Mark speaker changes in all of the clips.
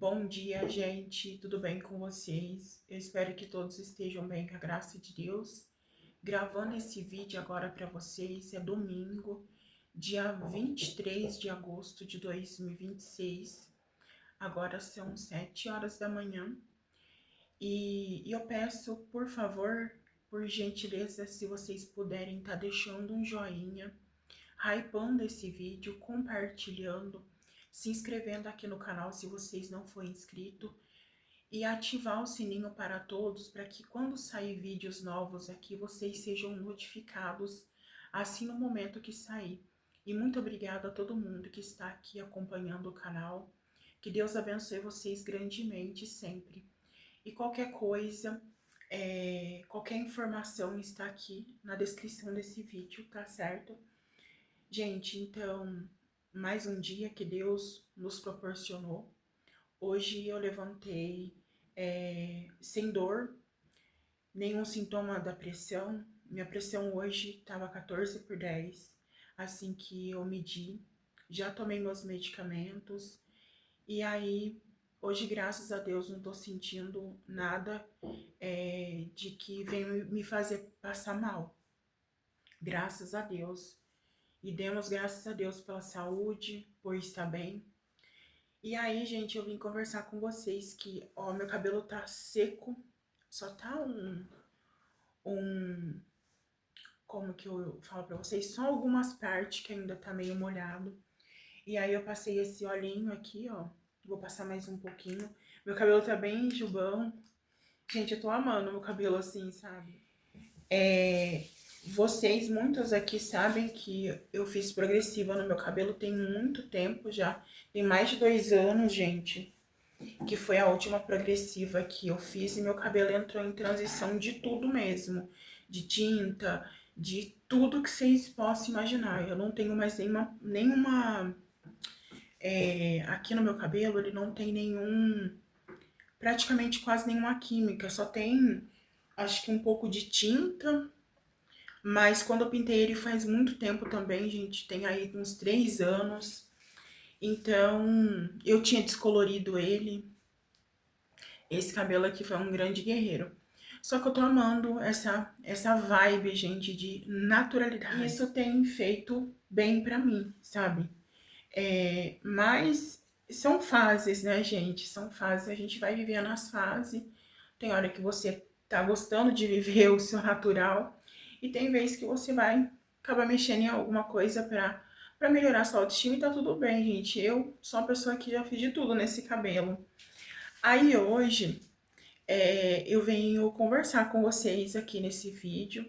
Speaker 1: Bom dia, gente. Tudo bem com vocês? Eu espero que todos estejam bem, com a graça de Deus. Gravando esse vídeo agora para vocês, é domingo, dia 23 de agosto de 2026. Agora são 7 horas da manhã. E eu peço, por favor, por gentileza, se vocês puderem estar deixando um joinha, hypando esse vídeo, compartilhando, se inscrevendo aqui no canal se vocês não forem inscritos e ativar o sininho para todos, para que quando sair vídeos novos aqui, vocês sejam notificados assim no momento que sair. E muito obrigada a todo mundo que está aqui acompanhando o canal. Que Deus abençoe vocês grandemente sempre. E qualquer coisa, qualquer informação está aqui na descrição desse vídeo, tá certo? Gente, então, mais um dia que Deus nos proporcionou. Hoje eu levantei sem dor, nenhum sintoma da pressão. Minha pressão hoje estava 14/10, assim que eu medi. Já tomei meus medicamentos. E aí, hoje, graças a Deus, não tô sentindo nada de que vem me fazer passar mal. Graças a Deus. E demos graças a Deus pela saúde, por estar bem. E aí, gente, eu vim conversar com vocês que, ó, meu cabelo tá seco, só tá como que eu falo pra vocês? Só algumas partes que ainda tá meio molhado. E aí eu passei esse olhinho aqui, ó, vou passar mais um pouquinho. Meu cabelo tá bem jubão. Gente, eu tô amando meu cabelo assim, sabe? Vocês, muitos aqui sabem que eu fiz progressiva no meu cabelo tem muito tempo já. Tem mais de 2 anos, gente, que foi a última progressiva que eu fiz e meu cabelo entrou em transição de tudo mesmo, de tinta, de tudo que vocês possam imaginar. Eu não tenho mais nenhuma aqui no meu cabelo ele não tem praticamente quase nenhuma química, só tem acho que um pouco de tinta, mas quando eu pintei ele faz muito tempo também, gente, tem aí uns 3 anos, então eu tinha descolorido ele. Esse cabelo aqui foi um grande guerreiro. Só que eu tô amando essa vibe, gente, de naturalidade. Isso tem feito bem pra mim, sabe? Mas são fases, né, gente? São fases, a gente vai vivendo as fases. Tem hora que você tá gostando de viver o seu natural e tem vez que você vai acabar mexendo em alguma coisa pra melhorar sua autoestima e tá tudo bem, gente. Eu sou uma pessoa que já fiz de tudo nesse cabelo. Aí hoje eu venho conversar com vocês aqui nesse vídeo,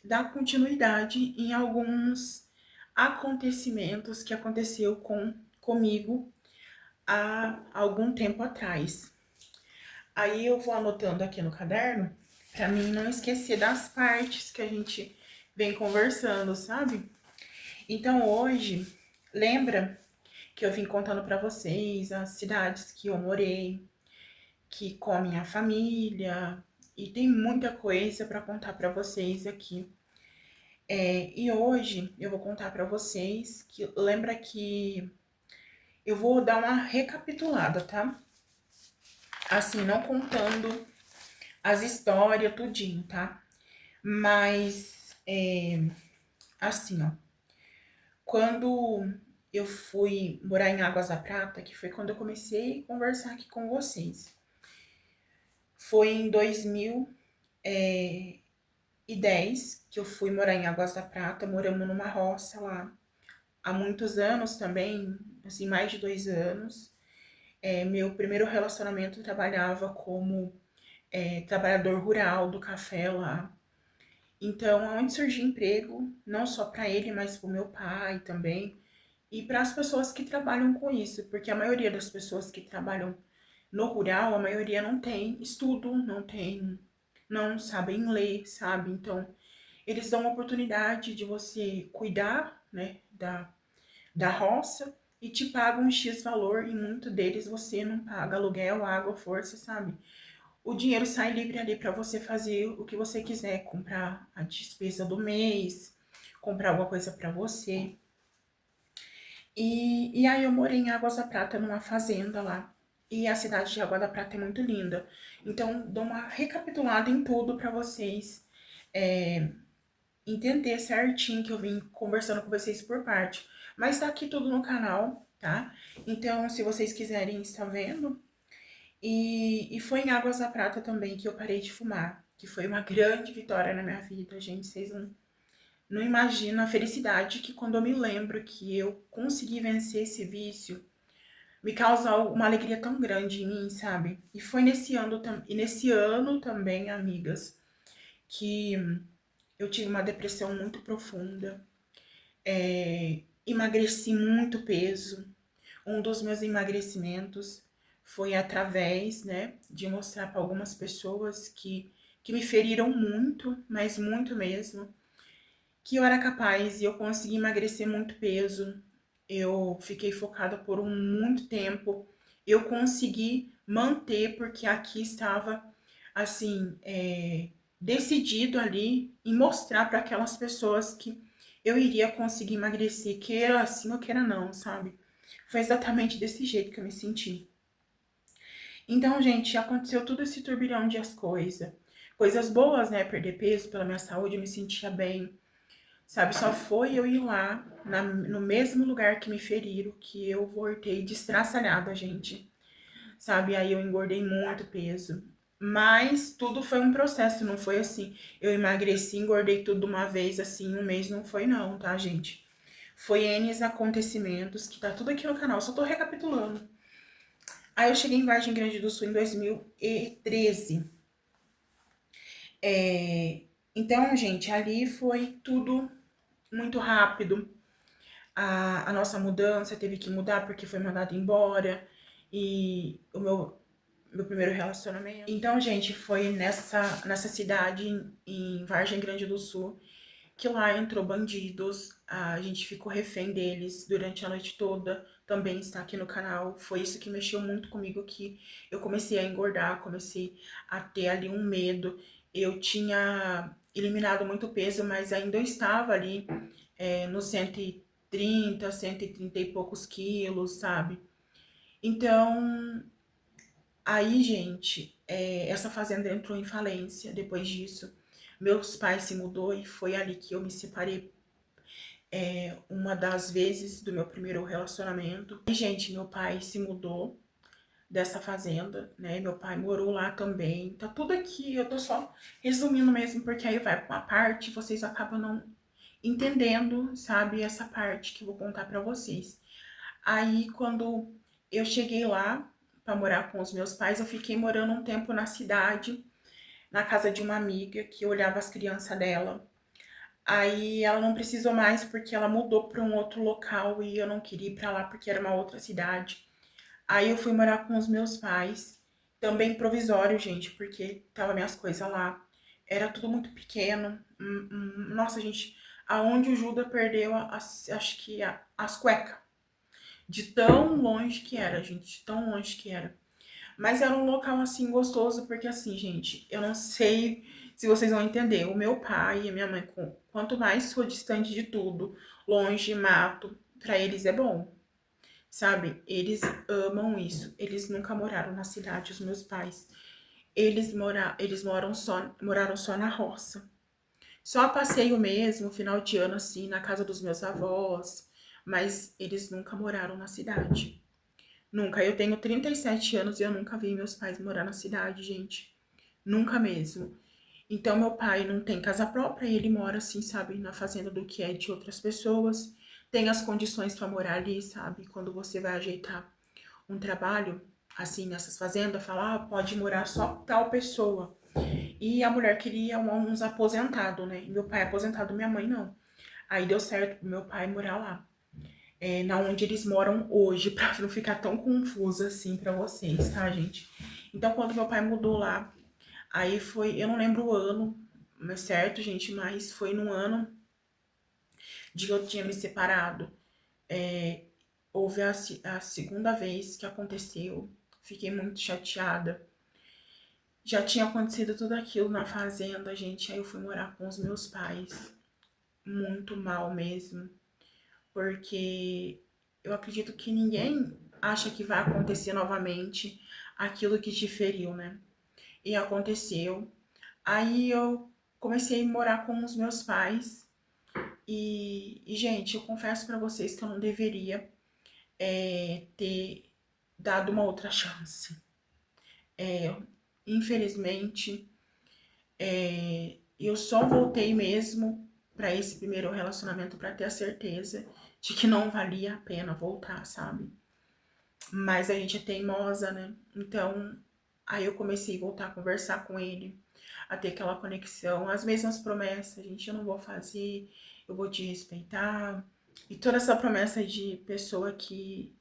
Speaker 1: dar continuidade em alguns acontecimentos que aconteceu comigo há algum tempo atrás. Aí eu vou anotando aqui no caderno para mim não esquecer das partes que a gente vem conversando, sabe? Então hoje, lembra que eu vim contando para vocês as cidades que eu morei, que com a minha família, e tem muita coisa para contar para vocês aqui. E hoje eu vou contar para vocês que lembra que eu vou dar uma recapitulada, tá? Assim, não contando as histórias, tudinho, tá? Mas, assim, ó. Quando eu fui morar em Águas da Prata, que foi quando eu comecei a conversar aqui com vocês. Foi em 2010 que eu fui morar em Águas da Prata, moramos numa roça lá. Há muitos anos também, assim, mais de 2 anos. Meu primeiro relacionamento eu trabalhava como trabalhador rural do café lá. Então, onde surgiu emprego, não só para ele, mas para o meu pai também, e para as pessoas que trabalham com isso, porque a maioria das pessoas que trabalham no rural, a maioria não tem estudo, não sabem ler, sabe? Então, eles dão a oportunidade de você cuidar, né, da roça e te pagam um X valor e muito deles você não paga aluguel, água, força, sabe? O dinheiro sai livre ali para você fazer o que você quiser, comprar a despesa do mês, comprar alguma coisa para você. E aí eu morei em Águas da Prata, numa fazenda lá. E a cidade de Água da Prata é muito linda. Então, dou uma recapitulada em tudo pra vocês entender certinho que eu vim conversando com vocês por parte. Mas tá aqui tudo no canal, tá? Então, se vocês quiserem estar vendo. E foi em Águas da Prata também que eu parei de fumar. Que foi uma grande vitória na minha vida, gente. Vocês não imaginam a felicidade que quando eu me lembro que eu consegui vencer esse vício, me causa uma alegria tão grande em mim, sabe? E foi nesse ano também, amigas, que eu tive uma depressão muito profunda, emagreci muito peso. Um dos meus emagrecimentos foi através, né, de mostrar para algumas pessoas que me feriram muito, mas muito mesmo, que eu era capaz e eu consegui emagrecer muito peso. Eu fiquei focada por muito tempo. Eu consegui manter, porque aqui estava, assim, decidido ali em mostrar para aquelas pessoas que eu iria conseguir emagrecer, queira assim ou queira não, sabe? Foi exatamente desse jeito que eu me senti. Então, gente, aconteceu tudo esse turbilhão de as coisas. Coisas boas, né? Perder peso pela minha saúde, eu me sentia bem. Sabe, só foi eu ir lá no mesmo lugar que me feriram que eu voltei destraçalhada, gente. Sabe, aí eu engordei muito peso. Mas tudo foi um processo, não foi assim. Eu emagreci, engordei tudo de uma vez, assim, um mês não foi não, tá, gente? Foi N acontecimentos, que tá tudo aqui no canal, só tô recapitulando. Aí eu cheguei em Vargem Grande do Sul em 2013. Então, gente, ali foi tudo muito rápido. A nossa mudança teve que mudar porque foi mandado embora. E o meu primeiro relacionamento. Então, gente, foi nessa cidade, em Vargem Grande do Sul, que lá entrou bandidos. A gente ficou refém deles durante a noite toda. Também está aqui no canal. Foi isso que mexeu muito comigo, que eu comecei a engordar, comecei a ter ali um medo. Eu tinha eliminado muito peso, mas ainda eu estava ali nos 130, 130 e poucos quilos, sabe? Então, aí, gente, essa fazenda entrou em falência depois disso. Meus pais se mudou e foi ali que eu me separei uma das vezes do meu primeiro relacionamento. E, gente, meu pai se mudou dessa fazenda, né? Meu pai morou lá também. Tá tudo aqui, eu tô só resumindo mesmo, porque aí vai pra uma parte, vocês acabam não entendendo, sabe, essa parte que eu vou contar pra vocês. Aí, quando eu cheguei lá pra morar com os meus pais, eu fiquei morando um tempo na cidade, na casa de uma amiga que olhava as crianças dela. Aí ela não precisou mais porque ela mudou para um outro local e eu não queria ir para lá porque era uma outra cidade. Aí eu fui morar com os meus pais, também provisório, gente, porque tava minhas coisas lá. Era tudo muito pequeno. Nossa, gente, aonde o Judas perdeu acho que as cuecas. De tão longe que era, gente, de tão longe que era. Mas era um local assim gostoso, porque assim, gente, eu não sei se vocês vão entender. O meu pai e a minha mãe, quanto mais for distante de tudo, longe, mato, pra eles é bom, sabe? Eles amam isso. Eles nunca moraram na cidade, os meus pais. Moraram só na roça. Só passeio mesmo, final de ano assim, na casa dos meus avós, mas eles nunca moraram na cidade. Nunca. Eu tenho 37 anos e eu nunca vi meus pais morar na cidade, gente. Nunca mesmo. Então, meu pai não tem casa própria e ele mora assim, sabe, na fazenda do que é de outras pessoas. Tem as condições para morar ali, sabe? Quando você vai ajeitar um trabalho, assim, nessas fazendas, fala, pode morar só tal pessoa. E a mulher queria uns aposentados, né? Meu pai é aposentado, minha mãe não. Aí deu certo pro meu pai morar lá. Na onde eles moram hoje, pra não ficar tão confusa assim pra vocês, tá, gente? Então, quando meu pai mudou lá, aí foi, eu não lembro o ano, mas certo, gente, mas foi no ano de que eu tinha me separado. Houve a segunda vez que aconteceu, fiquei muito chateada. Já tinha acontecido tudo aquilo na fazenda, gente, aí eu fui morar com os meus pais. Muito mal mesmo, porque eu acredito que ninguém acha que vai acontecer novamente aquilo que te feriu, né? E aconteceu. Aí eu comecei a morar com os meus pais. Gente, eu confesso pra vocês que eu não deveria ter dado uma outra chance. Infelizmente, eu só voltei mesmo pra esse primeiro relacionamento pra ter a certeza de que não valia a pena voltar, sabe? Mas a gente é teimosa, né? Então, aí eu comecei a voltar a conversar com ele, a ter aquela conexão, as mesmas promessas, gente, eu não vou fazer, eu vou te respeitar. E toda essa promessa de pessoa que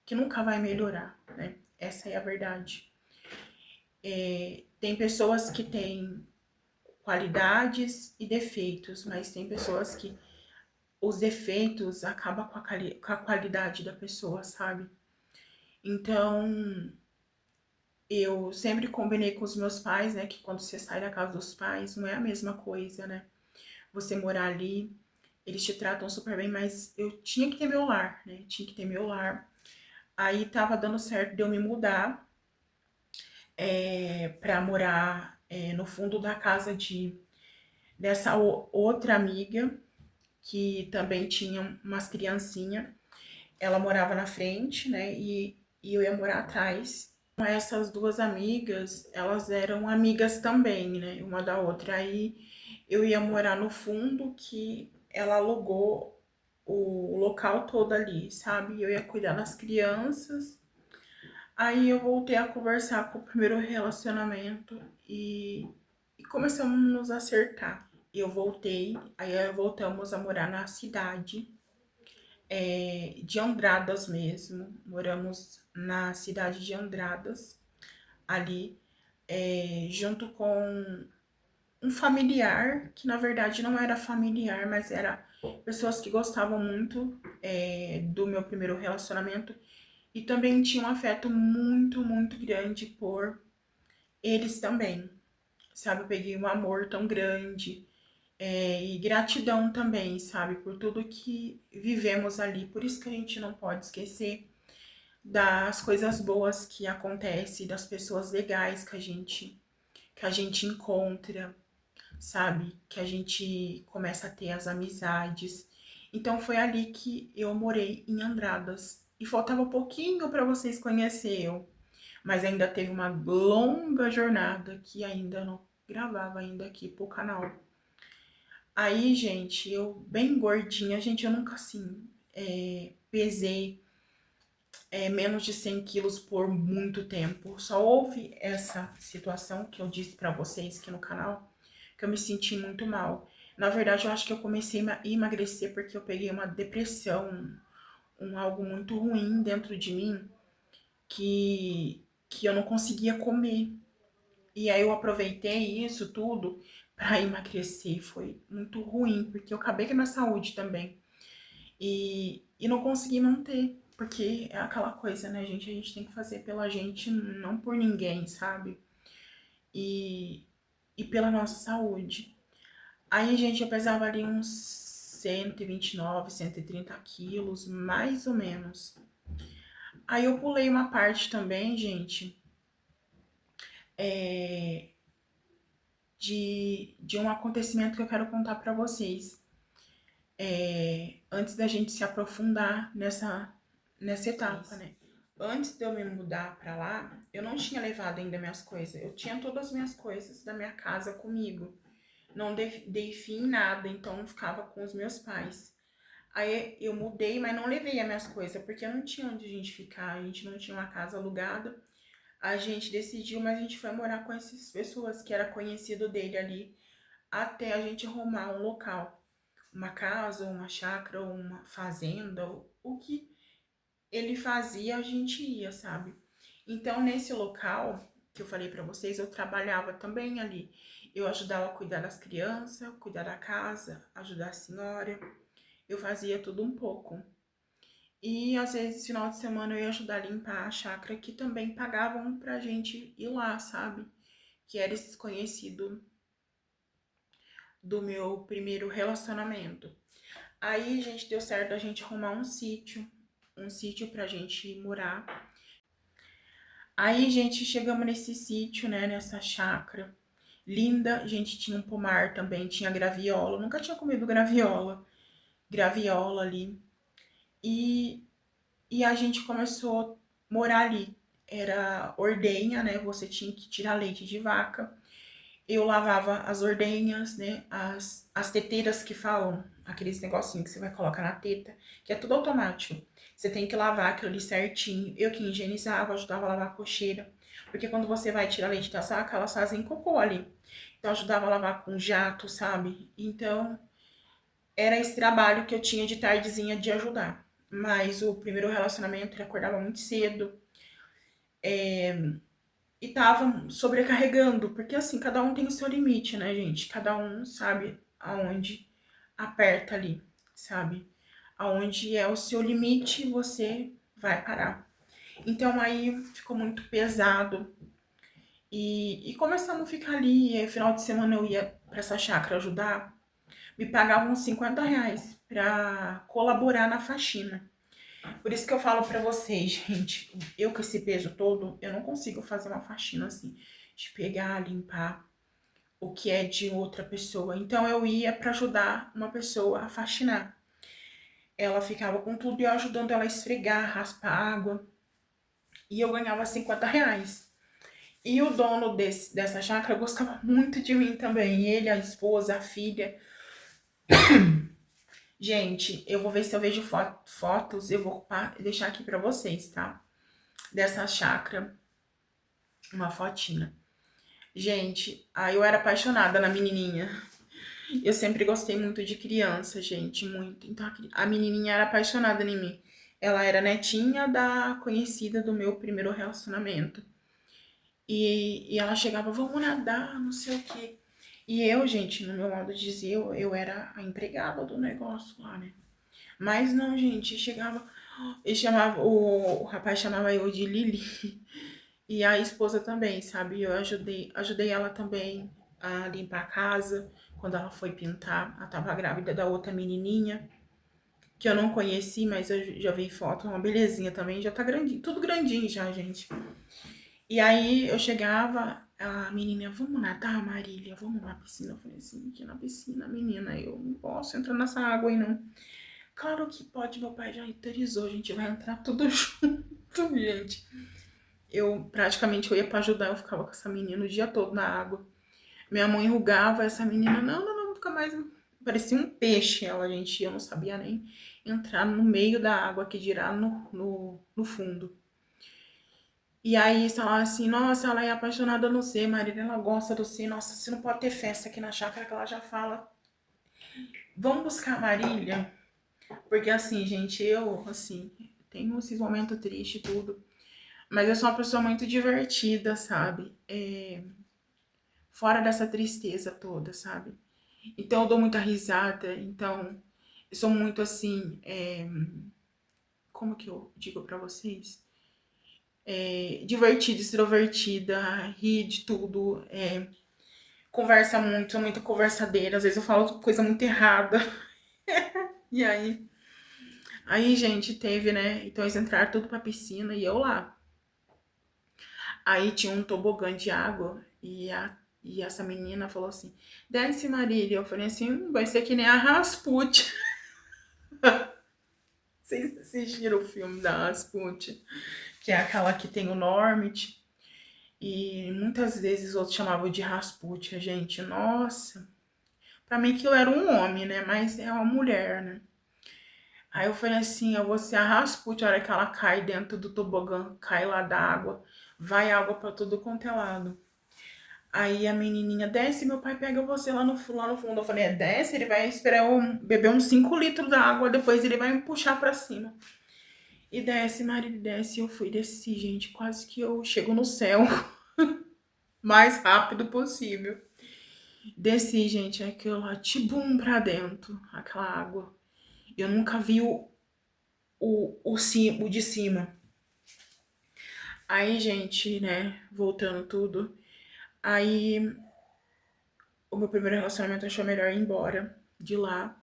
Speaker 1: nunca vai melhorar, né? Essa é a verdade. Tem pessoas que têm qualidades e defeitos, mas tem pessoas que os defeitos acabam com a qualidade da pessoa, sabe? Então, eu sempre combinei com os meus pais, né, que quando você sai da casa dos pais, não é a mesma coisa, né? Você morar ali, eles te tratam super bem, mas eu tinha que ter meu lar, né? Tinha que ter meu lar. Aí tava dando certo de eu me mudar pra morar no fundo da casa dessa outra amiga, que também tinha umas criancinhas. Ela morava na frente, né? E eu ia morar atrás. Essas duas amigas, elas eram amigas também, né? Uma da outra. Aí eu ia morar no fundo que ela alugou o local todo ali, sabe? Eu ia cuidar das crianças. Aí eu voltei a conversar com o primeiro relacionamento e começamos a nos acertar. Eu voltei, aí voltamos a morar na cidade de Andradas mesmo. Moramos na cidade de Andradas, ali, junto com um familiar, que na verdade não era familiar, mas era pessoas que gostavam muito do meu primeiro relacionamento e também tinha um afeto muito, muito grande por eles também. Sabe, eu peguei um amor tão grande e gratidão também, sabe, por tudo que vivemos ali. Por isso que a gente não pode esquecer das coisas boas que acontecem, das pessoas legais que a gente encontra, sabe? Que a gente começa a ter as amizades. Então foi ali que eu morei em Andradas. E faltava pouquinho para vocês conhecerem eu, mas ainda teve uma longa jornada que ainda não gravava ainda aqui pro canal. Aí, gente, eu bem gordinha, gente, eu nunca assim pesei menos de 100 quilos por muito tempo. Só houve essa situação que eu disse pra vocês aqui no canal, que eu me senti muito mal. Na verdade, eu acho que eu comecei a emagrecer porque eu peguei uma depressão, algo muito ruim dentro de mim, que eu não conseguia comer. E aí eu aproveitei isso tudo pra emagrecer. Foi muito ruim, porque eu acabei com a minha saúde também. E não consegui manter, porque é aquela coisa, né, gente? A gente tem que fazer pela gente, não por ninguém, sabe? E, e pela nossa saúde. Aí, gente, eu pesava ali uns 129, 130 quilos, mais ou menos. Aí eu pulei uma parte também, gente, é, de um acontecimento que eu quero contar pra vocês. Antes da gente se aprofundar nessa etapa, né? Antes de eu me mudar pra lá, eu não tinha levado ainda minhas coisas. Eu tinha todas as minhas coisas da minha casa comigo. Não dei fim em nada, então eu ficava com os meus pais. Aí eu mudei, mas não levei as minhas coisas, porque não tinha onde a gente ficar, a gente não tinha uma casa alugada. A gente decidiu, mas a gente foi morar com essas pessoas que era conhecido dele ali, até a gente arrumar um local, uma casa, ou uma chácara, ou uma fazenda, ou o que ele fazia, a gente ia, sabe? Então, nesse local que eu falei pra vocês, eu trabalhava também ali. Eu ajudava a cuidar das crianças, cuidar da casa, ajudar a senhora. Eu fazia tudo um pouco. E às vezes, final de semana, eu ia ajudar a limpar a chácara, que também pagavam pra gente ir lá, sabe? Que era esse desconhecido do meu primeiro relacionamento. Aí, gente, deu certo a gente arrumar um sítio, um sítio pra gente morar. Aí, gente, chegamos nesse sítio, né, nessa chácara linda. A gente tinha um pomar também, tinha graviola. Eu nunca tinha comido graviola ali. E, e a gente começou a morar ali. Era ordenha, né? Você tinha que tirar leite de vaca. Eu lavava as ordenhas, né? As teteiras que falam, aqueles negocinhos que você vai colocar na teta, que é tudo automático. Você tem que lavar aquilo ali certinho. Eu que higienizava, ajudava a lavar a cocheira. Porque quando você vai tirar leite da saca, elas fazem cocô ali. Então ajudava a lavar com jato, sabe? Então era esse trabalho que eu tinha de tardezinha de ajudar. Mas o primeiro relacionamento ele acordava muito cedo e tava sobrecarregando, porque assim, cada um tem o seu limite, né, gente? Cada um sabe aonde aperta ali, sabe? Aonde é o seu limite, você vai parar. Então aí ficou muito pesado. E começamos a ficar ali. E aí, final de semana eu ia pra essa chácara ajudar. Me pagavam R$ 50 pra colaborar na faxina. Por isso que eu falo pra vocês, gente, eu com esse peso todo, eu não consigo fazer uma faxina assim, de pegar, limpar o que é de outra pessoa. Então eu ia pra ajudar uma pessoa a faxinar. Ela ficava com tudo e eu ajudando ela a esfregar, raspar água. E eu ganhava R$ 50. E o dono dessa chácara gostava muito de mim também. Ele, a esposa, a filha. Gente, eu vou ver se eu vejo fotos, eu vou deixar aqui pra vocês, tá? Dessa chácara, uma fotinha. Gente, aí eu era apaixonada na menininha. Eu sempre gostei muito de criança, gente, muito. Então a menininha era apaixonada em mim. Ela era netinha da conhecida do meu primeiro relacionamento. E ela chegava, vamos nadar, não sei o quê. E eu, gente, no meu modo de dizer, eu era a empregada do negócio lá, né? Mas não, gente, chegava, ele chamava, o rapaz chamava eu de Lili. E a esposa também, sabe? Eu ajudei ela também a limpar a casa quando ela foi pintar. Ela tava grávida da outra menininha, que eu não conheci, mas eu já vi foto, uma belezinha também, já tá grandinho, tudo grandinho já, gente. E aí eu chegava, a menina, vamos nadar, Marília, vamos na piscina. Eu falei assim, aqui na piscina, menina, eu não posso entrar nessa água aí não. Claro que pode, meu pai já autorizou, a gente vai entrar tudo junto, gente. Eu ia pra ajudar, eu ficava com essa menina o dia todo na água. Minha mãe rugava essa menina, não, nunca mais. Parecia um peixe ela, gente. Eu não sabia nem entrar no meio da água, que dirá no fundo. E aí, falava assim, nossa, ela é apaixonada no C, Marília, ela gosta do C. Nossa, você não pode ter festa aqui na chácara, que ela já fala. Vamos buscar a Marília? Porque assim, gente, eu, assim, tenho esses momentos tristes e tudo. Mas eu sou uma pessoa muito divertida, sabe? Fora dessa tristeza toda, sabe? Então eu dou muita risada, então eu sou muito assim, como que eu digo pra vocês? Divertida, extrovertida, ri de tudo, conversa muito, sou muito conversadeira, às vezes eu falo coisa muito errada. E aí, gente, teve, né? Então eles entraram tudo pra piscina e eu lá. Aí tinha um tobogã de água e essa menina falou assim: desce, Marília. Eu falei assim: vai ser que nem a Rasputia. Vocês assistiram o filme da Rasputia? Que é aquela que tem o Normit. E muitas vezes outros chamavam de Rasputia, gente. Nossa, pra mim aquilo era um homem, né? Mas é uma mulher, né? Aí eu falei assim: eu vou ser a Rasputia. A hora que ela cai dentro do tobogã, cai lá da água, vai água pra tudo quanto é lado. Aí a menininha, desce, meu pai pega você lá no fundo. Eu falei, desce, ele vai esperar eu beber uns 5 litros da água, depois ele vai me puxar pra cima. E desce, marido, desce, eu fui, desci, gente, quase que eu chego no céu, mais rápido possível. Desci, gente, aquilo lá, tibum pra dentro, aquela água. Eu nunca vi o de cima. Aí, gente, né, voltando tudo, aí o meu primeiro relacionamento achou melhor ir embora de lá.